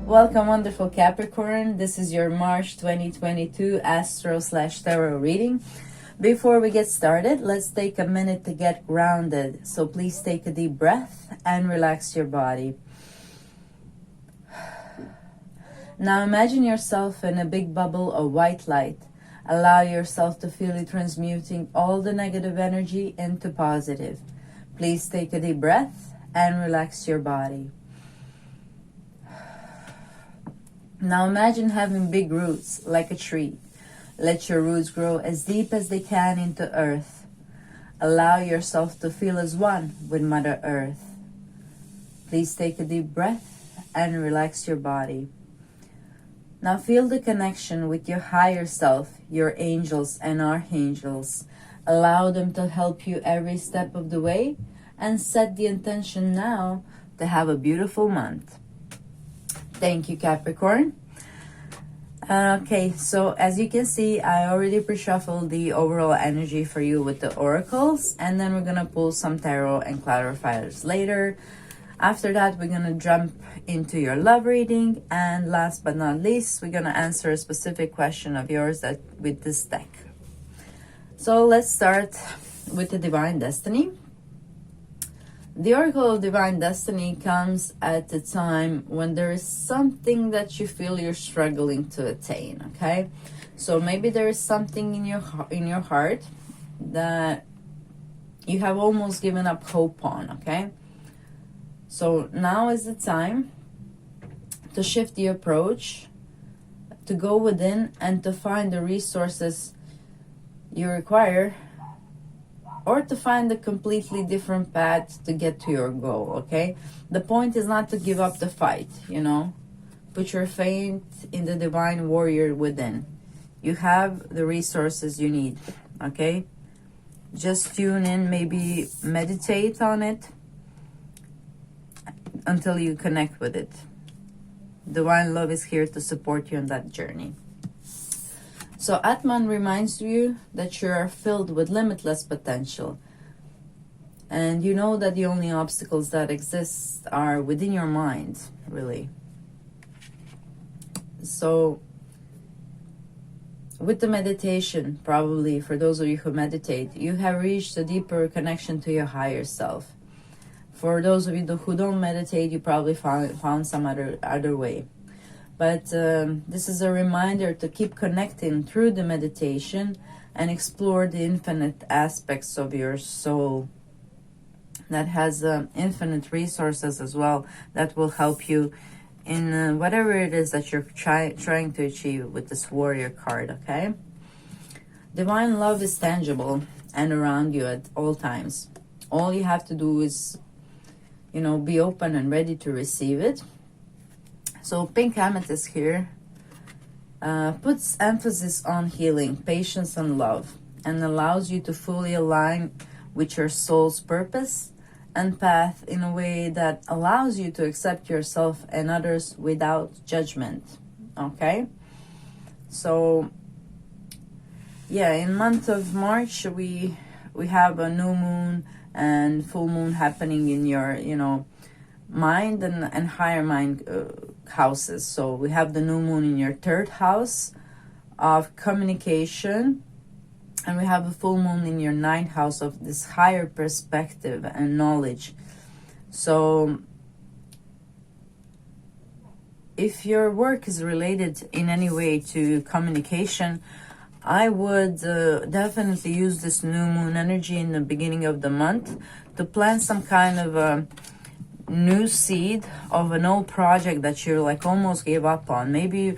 Welcome, wonderful Capricorn. This is your March 2022 Astro/Tarot reading. Before we get started, let's take a minute to get grounded. So please take a deep breath and relax your body. Now imagine yourself in a big bubble of white light. Allow yourself to feel it transmuting all the negative energy into positive. Please take a deep breath and relax your body. Now imagine having big roots like a tree. Let your roots grow as deep as they can into earth. Allow yourself to feel as one with Mother Earth. Please take a deep breath and relax your body. Now feel the connection with your higher self, your angels and archangels. Allow them to help you every step of the way and set the intention now to have a beautiful month. Thank you, Capricorn. Okay, so as you can see, I already pre-shuffled the overall energy for you with the oracles, and then we're going to pull some tarot and clarifiers later. After that, we're going to jump into your love reading, and last but not least, we're going to answer a specific question of yours with this deck. So let's start with the Divine Destiny. The Oracle of Divine Destiny comes at a time when there is something that you feel you're struggling to attain, okay? So maybe there is something in your heart that you have almost given up hope on, okay? So now is the time to shift the approach, to go within and to find the resources you require, or to find a completely different path to get to your goal, okay? The point is not to give up the fight, you know? Put your faith in the divine warrior within. You have the resources you need, okay? Just tune in, maybe meditate on it until you connect with it. Divine love is here to support you on that journey. So Atman reminds you that you are filled with limitless potential. And you know that the only obstacles that exist are within your mind, really. So with the meditation, probably for those of you who meditate, you have reached a deeper connection to your higher self. For those of you who don't meditate, you probably found some other way. But this is a reminder to keep connecting through the meditation and explore the infinite aspects of your soul that has infinite resources as well that will help you in whatever it is that you're trying to achieve with this warrior card, okay? Divine love is tangible and around you at all times. All you have to do is, you know, be open and ready to receive it. So pink amethyst here puts emphasis on healing, patience, and love, and allows you to fully align with your soul's purpose and path in a way that allows you to accept yourself and others without judgment, okay? So, yeah, in month of March, we have a new moon and full moon happening in your, you know, mind and higher mind houses. So we have the new moon in your third house of communication, and we have a full moon in your ninth house of this higher perspective and knowledge. So if your work is related in any way to communication, I would definitely use this new moon energy in the beginning of the month to plant some kind of a new seed of an old project that you're like almost gave up on. Maybe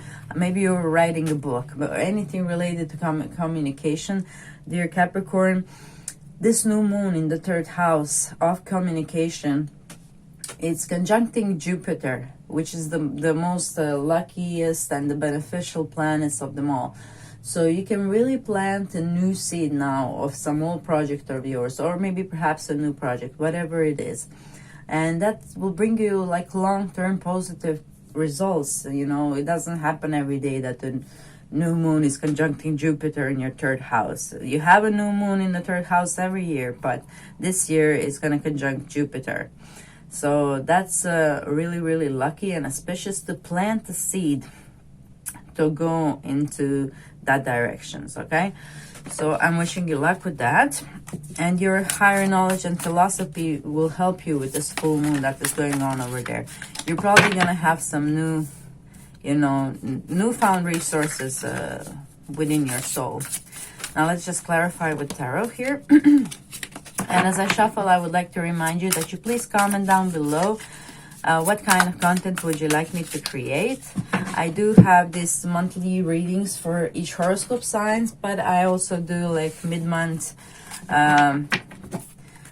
you're writing a book, but anything related to communication, dear Capricorn. This new moon in the third house of communication, it's conjuncting Jupiter, which is the most luckiest and the beneficial planets of them all. So you can really plant a new seed now of some old project of yours, or maybe perhaps a new project, whatever it is. And that will bring you like long-term positive results. You know, it doesn't happen every day that the new moon is conjuncting Jupiter in your third house. You have a new moon in the third house every year, but this year it's going to conjunct Jupiter. So that's really, really lucky and auspicious to plant the seed to go into that directions, okay? So I'm wishing you luck with that. And your higher knowledge and philosophy will help you with this full moon that is going on over there. You're probably going to have some new, you know, newfound resources within your soul. Now let's just clarify with tarot here. And as I shuffle, I would like to remind you that you please comment down below what kind of content would you like me to create. I do have these monthly readings for each horoscope signs, but I also do like mid-month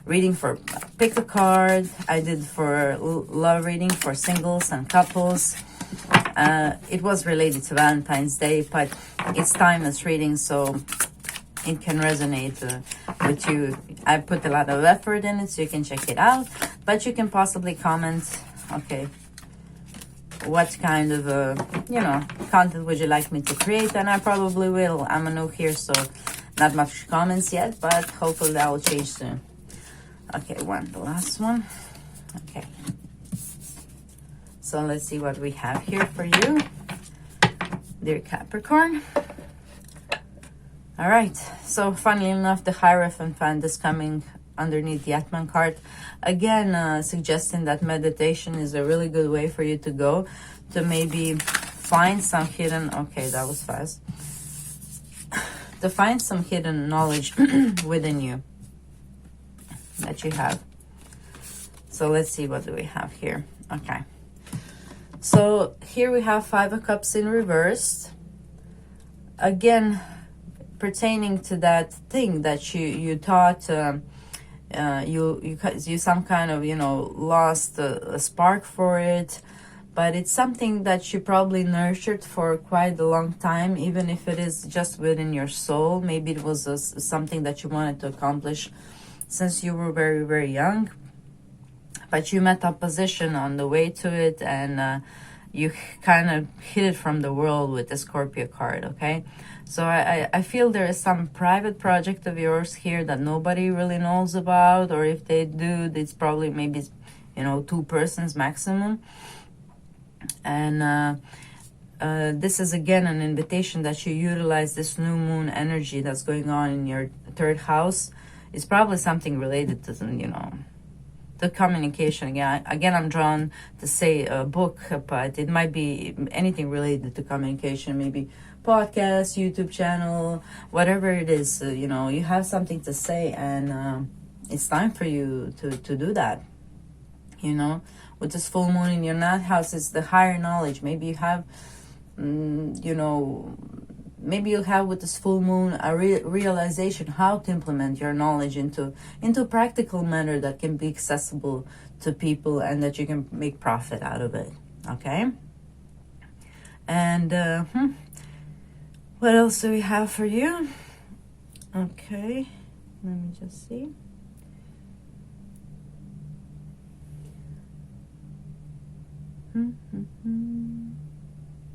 reading for pick a card. I did for love reading for singles and couples. It was related to Valentine's Day, but it's timeless reading, so it can resonate with you. I put a lot of effort in it, so you can check it out. But you can possibly comment, okay, what kind of, you know, content would you like me to create? And I probably will. I'm new here, so not much comments yet, but hopefully that will change soon. Okay, the last one. Okay. So let's see what we have here for you, dear Capricorn. All right, so funnily enough, the Hierophant fan is coming underneath the Atman card. Again, suggesting that meditation is a really good way for you to go to maybe find some hidden, okay, that was fast, to find some hidden knowledge within you that you have. So let's see, what do we have here? Okay. So here we have Five of Cups in reverse. Again, pertaining to that thing that you thought you some kind of, you know, lost a spark for it, but it's something that you probably nurtured for quite a long time, even if it is just within your soul. Maybe it was something that you wanted to accomplish since you were very, very young, but you met opposition on the way to it, and you kind of hid it from the world with the Scorpio card, okay? So I feel there is some private project of yours here that nobody really knows about, or if they do, it's probably maybe, you know, 2 persons maximum. And this is again an invitation that you utilize this new moon energy that's going on in your 3rd house. It's probably something related to, you know, the communication. Again, I'm drawn to say a book, but it might be anything related to communication, maybe podcast, YouTube channel, whatever it is. You know, you have something to say, and it's time for you to do that. You know, with this full moon in your 9th house, it's the higher knowledge. Maybe you have, you know, maybe you'll have with this full moon a realization how to implement your knowledge into a practical manner that can be accessible to people and that you can make profit out of it. Okay. And what else do we have for you? Okay, let me just see.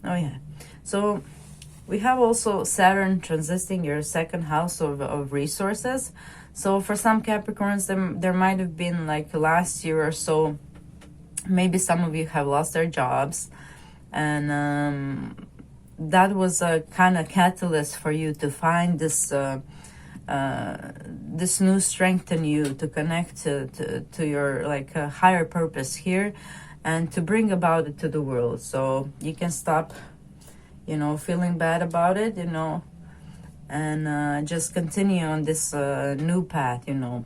Oh yeah, so we have also Saturn transiting your 2nd house of resources. So for some Capricorns, there might have been, like last year or so, maybe some of you have lost their jobs, and that was a kind of catalyst for you to find this this new strength in you to connect to your like higher purpose here, and to bring about it to the world. So you can stop, you know, feeling bad about it, you know, and just continue on this new path. You know,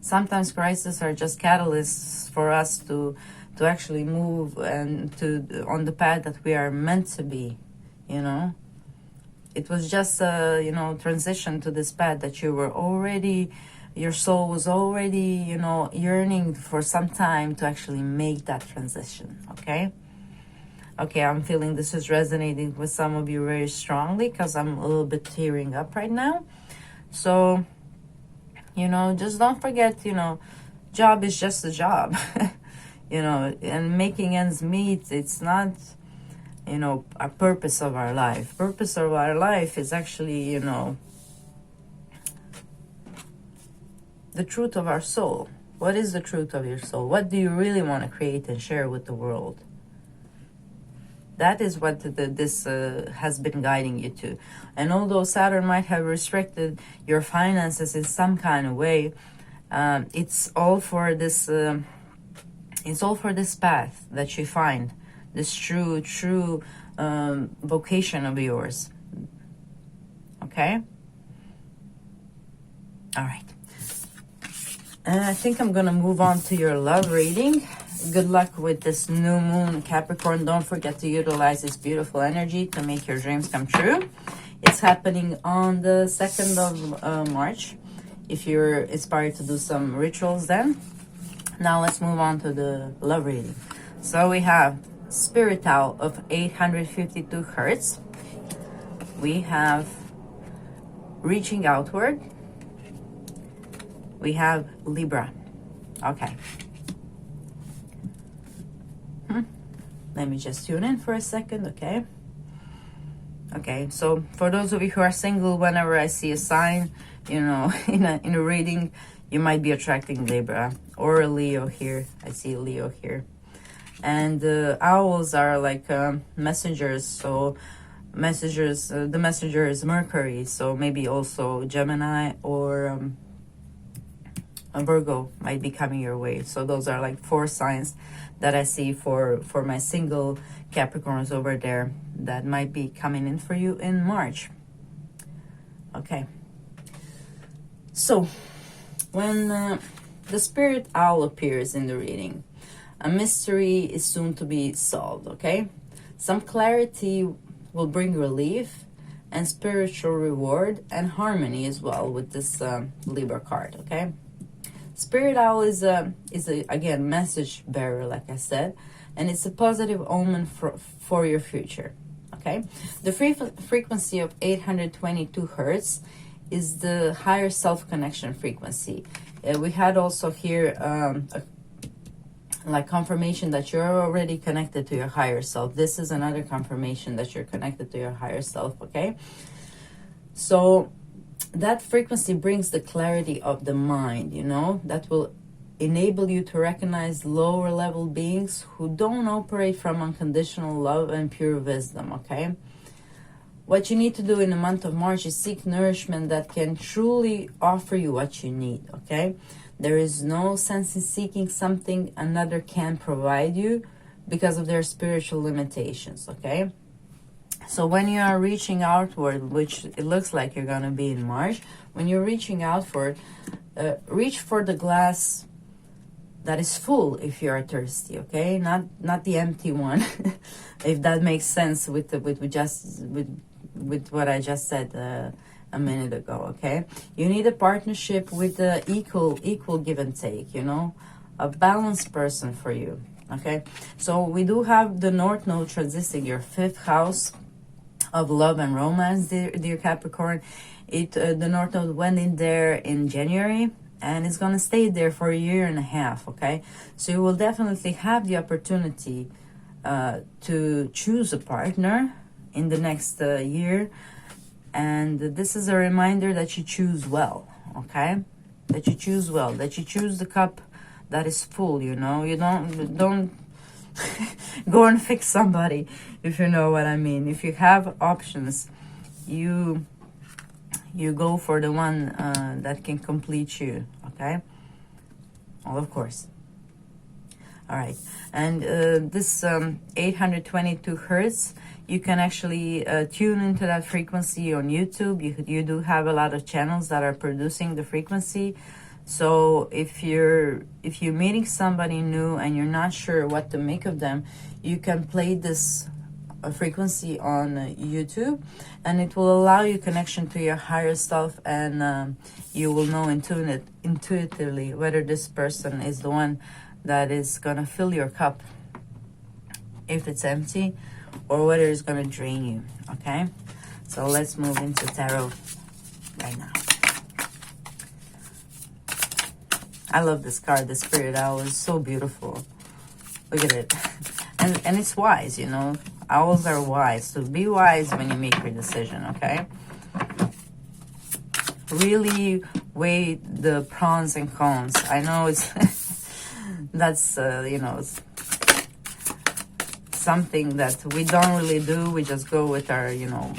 sometimes crises are just catalysts for us to actually move and on the path that we are meant to be. You know, it was just you know, transition to this path that you were already, your soul was already, you know, yearning for some time to actually make that transition. Okay, I'm feeling this is resonating with some of you very strongly, because I'm a little bit tearing up right now. So, you know, just don't forget, you know, job is just a job. You know, and making ends meet, it's not, you know, a purpose of our life. Purpose of our life is actually, you know, the truth of our soul. What is the truth of your soul? What do you really want to create and share with the world? That is what this has been guiding you to. And although Saturn might have restricted your finances in some kind of way, it's all for this. It's all for this path that you find, this true vocation of yours. Okay. All right. And I think I'm gonna move on to your love reading. Good luck with this new moon, Capricorn. Don't forget to utilize this beautiful energy to make your dreams come true. It's happening on the 2nd of March. If you're inspired to do some rituals then. Now let's move on to the love reading. So we have Spirit Owl of 852 Hertz. We have Reaching Outward. We have Libra. Okay. Let me just tune in for a second, okay? Okay, so for those of you who are single, whenever I see a sign, you know, in a reading, you might be attracting Libra or a Leo here. I see Leo here. And owls are like messengers. So the messenger is Mercury. So maybe also Gemini or a Virgo might be coming your way. So those are like 4 signs that I see for my single Capricorns over there that might be coming in for you in March. Okay. So when the Spirit Owl appears in the reading, a mystery is soon to be solved, okay? Some clarity will bring relief and spiritual reward and harmony as well with this Libra card, okay? Spirit Owl is a again message bearer, like I said, and it's a positive omen for your future, okay? The frequency of 822 Hertz is the higher self-connection frequency. We had also here like confirmation that you're already connected to your higher self. This is another confirmation that you're connected to your higher self, okay? So that frequency brings the clarity of the mind, you know, that will enable you to recognize lower level beings who don't operate from unconditional love and pure wisdom, okay? What you need to do in the month of March is seek nourishment that can truly offer you what you need, okay? There is no sense in seeking something another can provide you because of their spiritual limitations, okay? So when you are reaching outward, which it looks like you're going to be in March, when you're reaching outward, reach for the glass that is full if you are thirsty, okay? Not the empty one, if that makes sense with what I just said a minute ago, okay? You need a partnership with the equal give and take, you know, a balanced person for you, okay? So we do have the North Node transiting your 5th house of love and romance, dear Capricorn. The North Node went in there in January, and it's going to stay there for a year and a half, okay? So you will definitely have the opportunity to choose a partner in the next year. And this is a reminder that you choose well, okay? That you choose well, that you choose the cup that is full, you know? You don't go and fix somebody, if you know what I mean. If you have options, you go for the one that can complete you, okay? Well, of course. All right, and this 822 Hertz, you can actually tune into that frequency on YouTube. You do have a lot of channels that are producing the frequency. So if you're meeting somebody new and you're not sure what to make of them, you can play this frequency on YouTube, and it will allow you connection to your higher self, and you will know intuitively whether this person is the one that is gonna fill your cup if it's empty, or whether it's gonna drain you, okay? So let's move into tarot right now. I love this card, the Spirit Owl is so beautiful. Look at it. And it's wise, you know. Owls are wise, so be wise when you make your decision, okay? Really weigh the pros and cons. I know it's that's you know, something that we don't really do. We just go with our, you know,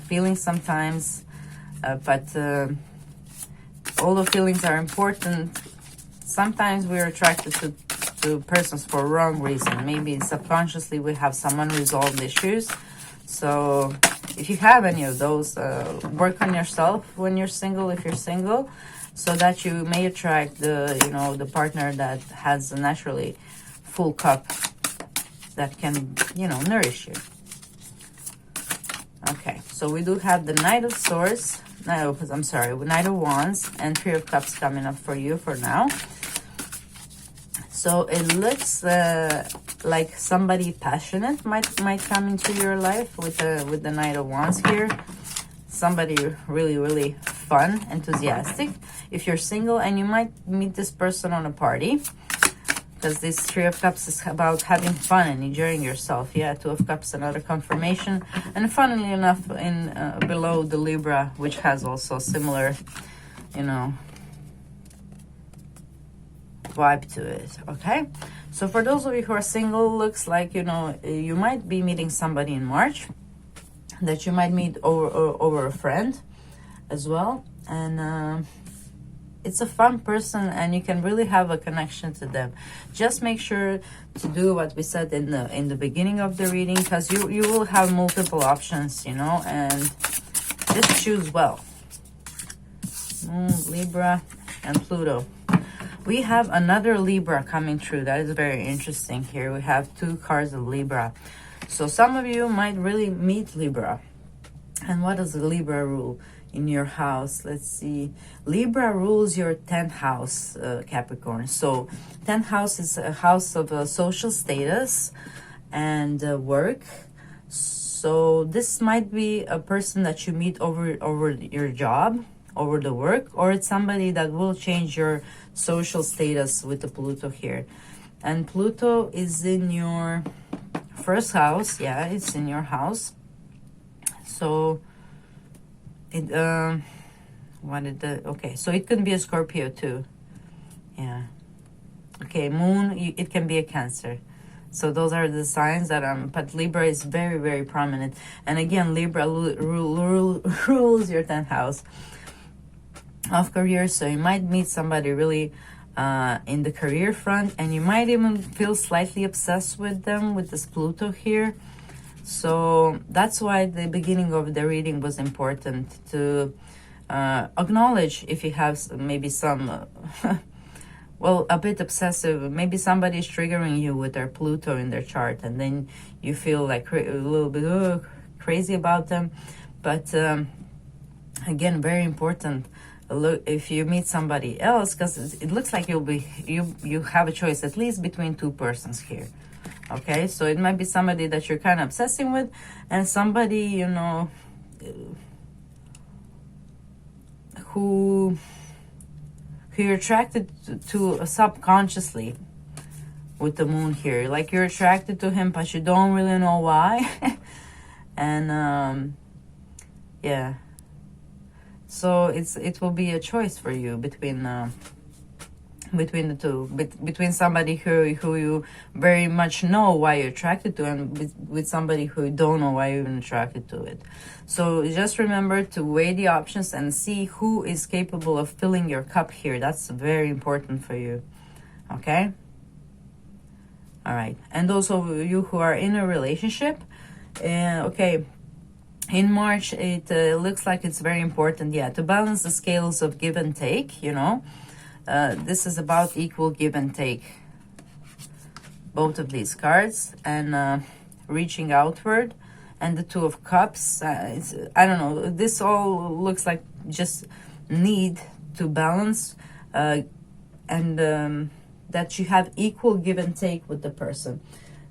feelings sometimes, but all the feelings are important. Sometimes we're attracted to persons for wrong reason. Maybe subconsciously we have some unresolved issues. So if you have any of those, work on yourself when you're single, if you're single, so that you may attract the, you know, the partner that has a naturally full cup that can, you know, nourish you. Okay, so we do have the Knight of Swords, Knight of Wands, and Three of Cups coming up for you for now. So it looks like somebody passionate might come into your life with the Knight of Wands here. Somebody really, really fun, enthusiastic. If you're single, and you might meet this person on a party, because this Three of Cups is about having fun and enjoying yourself. Yeah, Two of Cups, another confirmation. And funnily enough, in below the Libra, which has also similar, you know, vibe to it. Okay, so for those of you who are single, looks like, you know, you might be meeting somebody in March that you might meet over a friend as well, and it's a fun person, and you can really have a connection to them. Just make sure to do what we said in the beginning of the reading, because you will have multiple options, you know, and just choose well. Libra and Pluto. We have another Libra coming through. That is very interesting here. We have 2 cards of Libra. So some of you might really meet Libra. And what does the Libra rule in your house? Let's see. Libra rules your 10th house, Capricorn. So 10th house is a house of social status and work. So this might be a person that you meet over your job, over the work, or it's somebody that will change your social status with the Pluto here. And Pluto is in your 1st house. Yeah, it's in your house. So it okay, so it can be a Scorpio too. Yeah. Okay, Moon, it can be a Cancer. So those are the signs that but Libra is very, very prominent. And again, Libra rules your 10th house of career. So you might meet somebody really in the career front, and you might even feel slightly obsessed with them with this Pluto here. So that's why the beginning of the reading was important, to acknowledge if you have maybe some well, a bit obsessive. Maybe somebody's triggering you with their Pluto in their chart, and then you feel like a little bit crazy about them. But again, very important. Look, if you meet somebody else, because it looks like you have a choice at least between 2 persons here. Okay, so it might be somebody that you're kind of obsessing with, and somebody, you know, who you're attracted to subconsciously with the Moon here. Like you're attracted to him, but you don't really know why. And yeah, so it will be a choice for you between the two, between somebody who you very much know why you're attracted to, and with somebody who you don't know why you're even attracted to it. So just remember to weigh the options and see who is capable of filling your cup here. That's very important for you. Okay? All right. And those of you who are in a relationship, okay, in March, it looks like it's very important, yeah, to balance the scales of give and take, you know. This is about equal give and take, both of these cards, and reaching outward. And the Two of Cups, I don't know, this all looks like just need to balance, and that you have equal give and take with the person.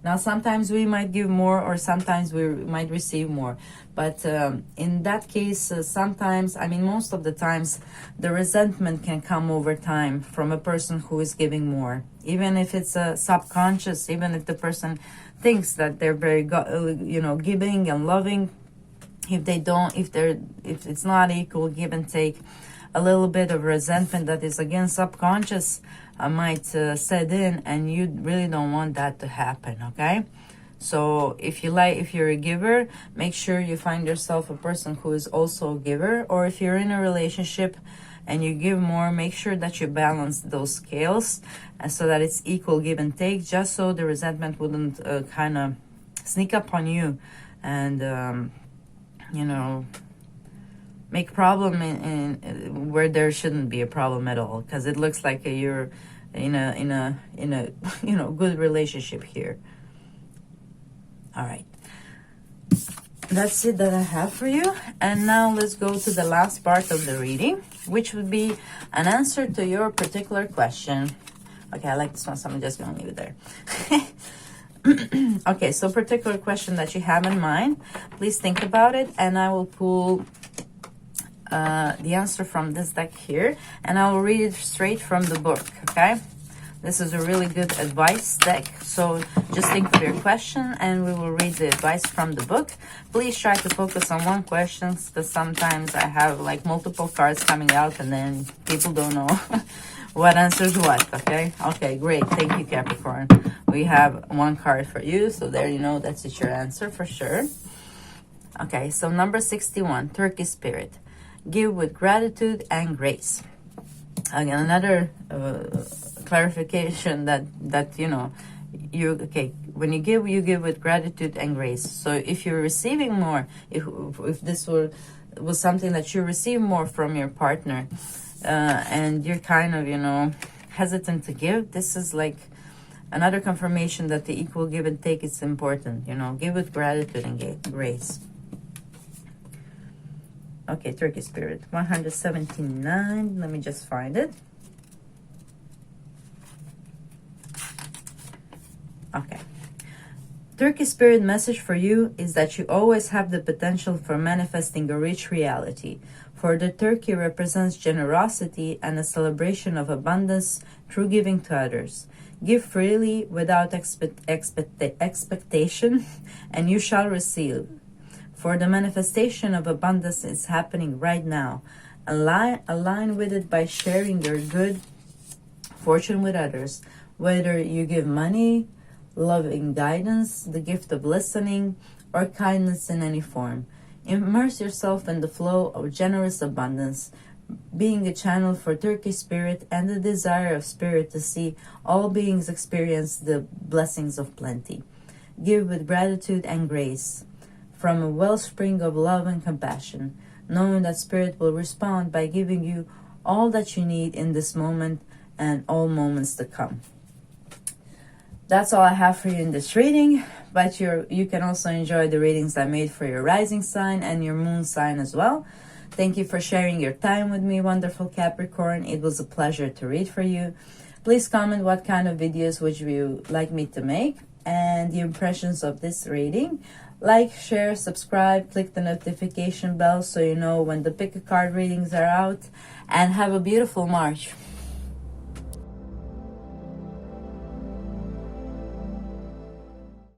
Now, sometimes we might give more, or sometimes we might receive more. But in that case, sometimes, I mean, most of the times, the resentment can come over time from a person who is giving more. Even if it's subconscious, even if the person thinks that they're very, you know, giving and loving, if it's not equal give and take, a little bit of resentment that is again subconscious might set in, and you really don't want that to happen, okay? So if you're a giver, make sure you find yourself a person who is also a giver, or if you're in a relationship and you give more, make sure that you balance those scales so that it's equal give and take, just so the resentment wouldn't kind of sneak up on you and you know, make problem in where there shouldn't be a problem at all, because it looks like you're in a you know, good relationship here. All right, that's it that I have for you. And now let's go to the last part of the reading, which would be an answer to your particular question. Okay, I like this one, so I'm just gonna leave it there. Okay, so particular question that you have in mind, please think about it, and I will pull the answer from this deck here, and I will read it straight from the book, okay? This is a really good advice deck, so just think of your question and we will read the advice from the book. Please try to focus on one question, because sometimes I have like multiple cards coming out and then people don't know what answers what, okay? Okay, great. Thank you, Capricorn. We have one card for you, so there you know that's your answer for sure. Okay, so number 61, Turkey Spirit. Give with gratitude and grace. Again, another clarification that you know, when you give with gratitude and grace. So if you're receiving more, if this was something that you receive more from your partner, and you're kind of, you know, hesitant to give, this is like another confirmation that the equal give and take is important. You know, give with gratitude and grace. Okay, Turkey Spirit, 179. Let me just find it. Okay. Turkey Spirit message for you is that you always have the potential for manifesting a rich reality. For the turkey represents generosity and a celebration of abundance through giving to others. Give freely without expectation, and you shall receive. For the manifestation of abundance is happening right now. Align with it by sharing your good fortune with others, whether you give money, loving guidance, the gift of listening, or kindness in any form. Immerse yourself in the flow of generous abundance, being a channel for Turkey Spirit and the desire of Spirit to see all beings experience the blessings of plenty. Give with gratitude and grace, from a wellspring of love and compassion, knowing that Spirit will respond by giving you all that you need in this moment and all moments to come. That's all I have for you in this reading, but you can also enjoy the readings I made for your rising sign and your moon sign as well. Thank you for sharing your time with me, wonderful Capricorn. It was a pleasure to read for you. Please comment what kind of videos would you like me to make and the impressions of this reading. Like, share, subscribe, click the notification bell so you know when the pick a card readings are out, and have a beautiful March.